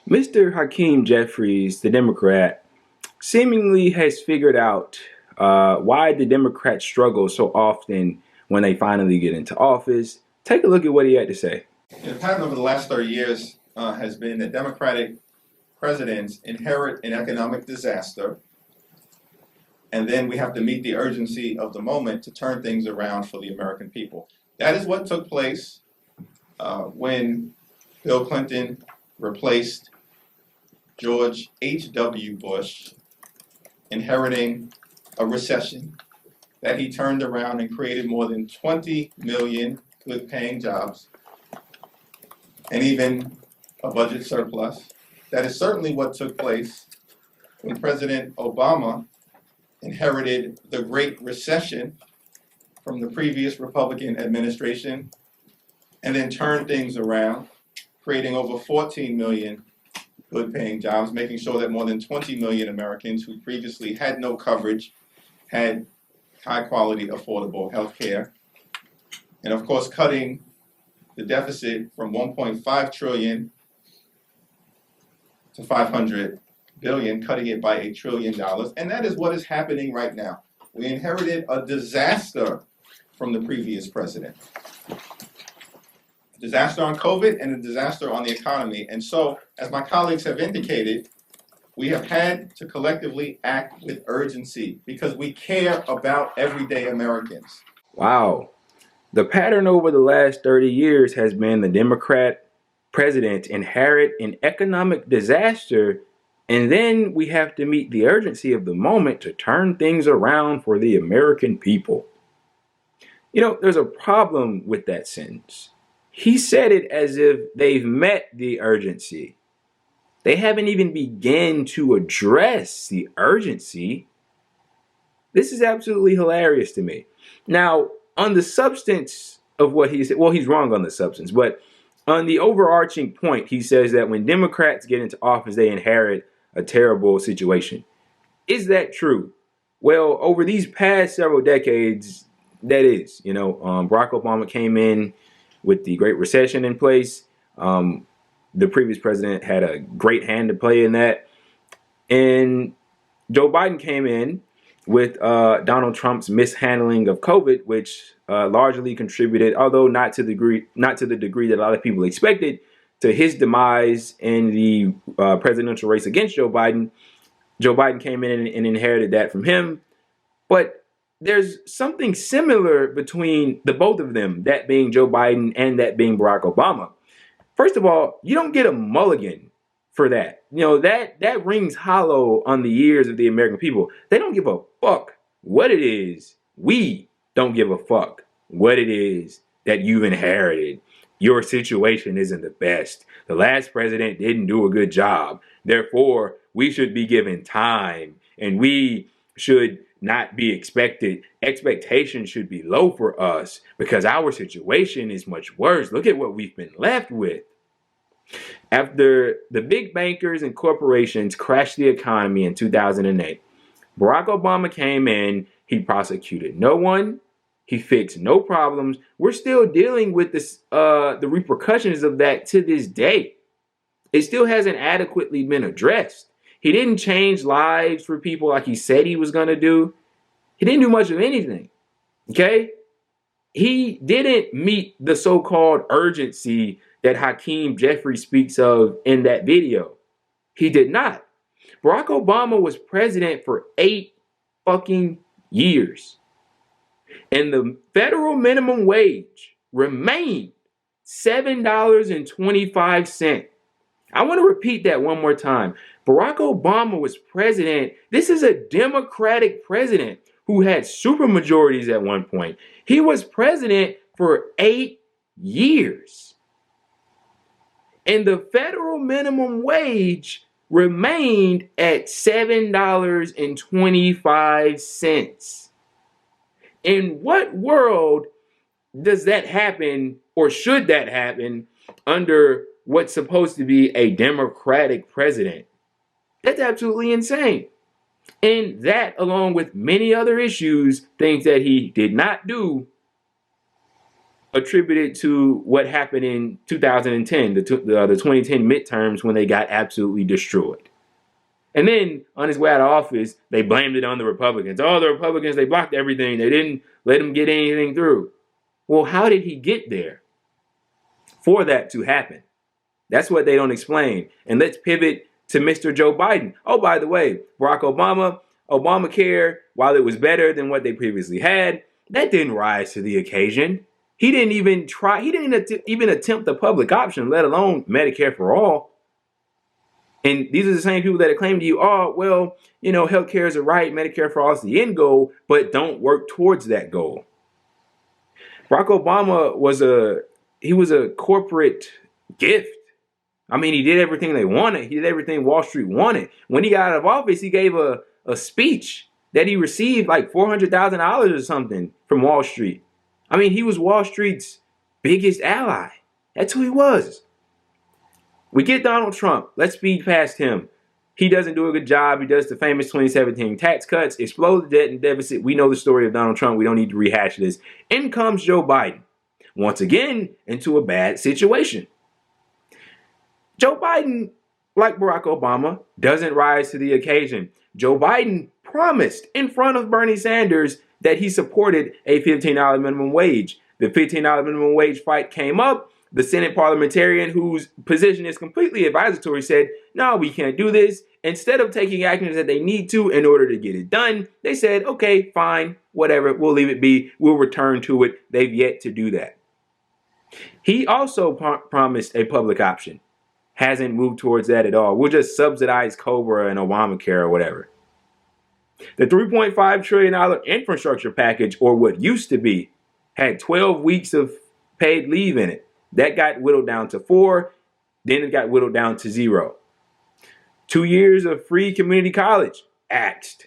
Mr. Hakeem Jeffries, the Democrat, seemingly has figured out why the Democrats struggle so often when they finally get into office. Take a look at what he had to say. The pattern over the last 30 years has been that Democratic presidents inherit an economic disaster, and then we have to meet the urgency of the moment to turn things around for the American people. That is what took place when Bill Clinton replaced George H.W. Bush, inheriting a recession that he turned around and created more than 20 million good-paying jobs, and even a budget surplus. That is certainly what took place when President Obama inherited the Great Recession from the previous Republican administration and then turned things around, creating over 14 million good-paying jobs, making sure that more than 20 million Americans who previously had no coverage had high-quality, affordable health care. And of course, cutting the deficit from 1.5 trillion to 500 billion, cutting it by $1 trillion. And that is what is happening right now. We inherited a disaster from the previous president. A disaster on COVID and a disaster on the economy. And so, as my colleagues have indicated, we have had to collectively act with urgency because we care about everyday Americans. Wow. The pattern over the last 30 years has been the Democrat president inherit an economic disaster, and then we have to meet the urgency of the moment to turn things around for the American people. You know, there's a problem with that sentence. He said it as if they've met the urgency. They haven't even begun to address the urgency. This is absolutely hilarious to me. Now, on the substance of what he said, well, he's wrong on the substance, but on the overarching point, he says that when Democrats get into office, they inherit a terrible situation. Is that true? Well, over these past several decades, that is. Barack Obama came in with the Great Recession in place. The previous president had a great hand to play in that. And Joe Biden came in with Donald Trump's mishandling of COVID, which largely contributed, although not to the degree that a lot of people expected, to his demise in the presidential race against Joe Biden. Joe Biden came in and inherited that from him. But there's something similar between the both of them, that being Joe Biden and that being Barack Obama. First of all, you don't get a mulligan for that. That rings hollow on the ears of the American people. They don't give a fuck what it is. We don't give a fuck what it is that you've inherited. Your situation isn't the best. The last president didn't do a good job. Therefore, we should be given time, and we should not be expected. Expectations should be low for us because our situation is much worse. Look at what we've been left with. After the big bankers and corporations crashed the economy in 2008, Barack Obama came in. He prosecuted no one. He fixed no problems. We're still dealing with the repercussions of that to this day. It still hasn't adequately been addressed. He didn't change lives for people like he said he was going to do. He didn't do much of anything. Okay? He didn't meet the so-called urgency that Hakeem Jeffries speaks of in that video. He did not. Barack Obama was president for 8 fucking years. And the federal minimum wage remained $7.25. I want to repeat that one more time. Barack Obama was president. This is a Democratic president who had supermajorities at one point. He was president for 8 years. And the federal minimum wage remained at $7.25. In what world does that happen, or should that happen, under what's supposed to be a Democratic president? That's absolutely insane. And that, along with many other issues, things that he did not do, attributed to what happened in 2010, the 2010 midterms when they got absolutely destroyed. And then on his way out of office, they blamed it on the Republicans. Oh, the Republicans, they blocked everything. They didn't let him get anything through. Well, how did he get there for that to happen? That's what they don't explain. And let's pivot to Mr. Joe Biden. Oh, by the way, Barack Obama, Obamacare, while it was better than what they previously had, that didn't rise to the occasion. He didn't even try, he didn't even attempt the public option, let alone Medicare for all. And these are the same people that claim to you, oh, well, you know, healthcare is a right, Medicare for all is the end goal, but don't work towards that goal. Barack Obama was a corporate gift. I mean, he did everything they wanted. He did everything Wall Street wanted. When he got out of office, he gave a speech that he received like $400,000 or something from Wall Street. I mean, he was Wall Street's biggest ally. That's who he was. We get Donald Trump. Let's speed past him. He doesn't do a good job. He does the famous 2017 tax cuts, explode the debt and deficit. We know the story of Donald Trump. We don't need to rehash this. In comes Joe Biden, once again into a bad situation. Joe Biden, like Barack Obama, doesn't rise to the occasion. Joe Biden promised in front of Bernie Sanders that he supported a $15 minimum wage. The $15 minimum wage fight came up. The Senate parliamentarian, whose position is completely advisory, said, no, we can't do this. Instead of taking actions that they need to in order to get it done, they said, okay, fine, whatever, we'll leave it be. We'll return to it. They've yet to do that. He also promised a public option. Hasn't moved towards that at all. We'll just subsidize COBRA and Obamacare or whatever. The $3.5 trillion infrastructure package, or what used to be, had 12 weeks of paid leave in it. That got whittled down to 4, then it got whittled down to 0. 2 years of free community college, axed.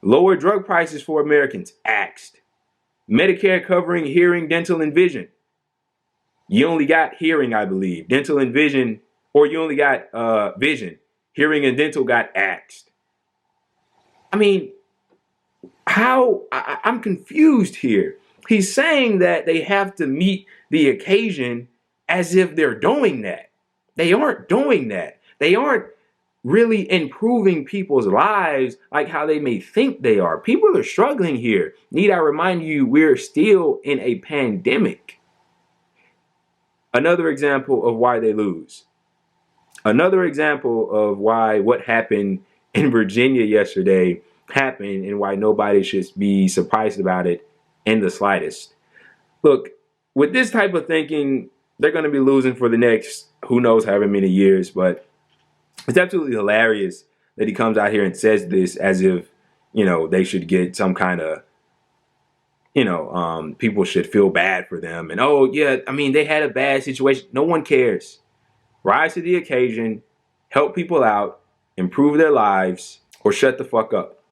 Lower drug prices for Americans, axed. Medicare covering hearing, dental, and vision. You only got hearing, I believe. Dental and vision, or you only got vision. Hearing and dental got axed. I mean, how? I'm confused here. He's saying that they have to meet the occasion as if they're doing that. They aren't doing that. They aren't really improving people's lives like how they may think they are. People are struggling here. Need I remind you, we're still in a pandemic. Another example of why they lose. Another example of why what happened in Virginia yesterday happened and why nobody should be surprised about it in the slightest. Look, with this type of thinking, they're going to be losing for the next who knows however many years, but it's absolutely hilarious that he comes out here and says this as if, you know, they should get some kind of, you know, people should feel bad for them. And, oh, yeah, I mean, they had a bad situation. No one cares. Rise to the occasion, help people out, improve their lives, or shut the fuck up.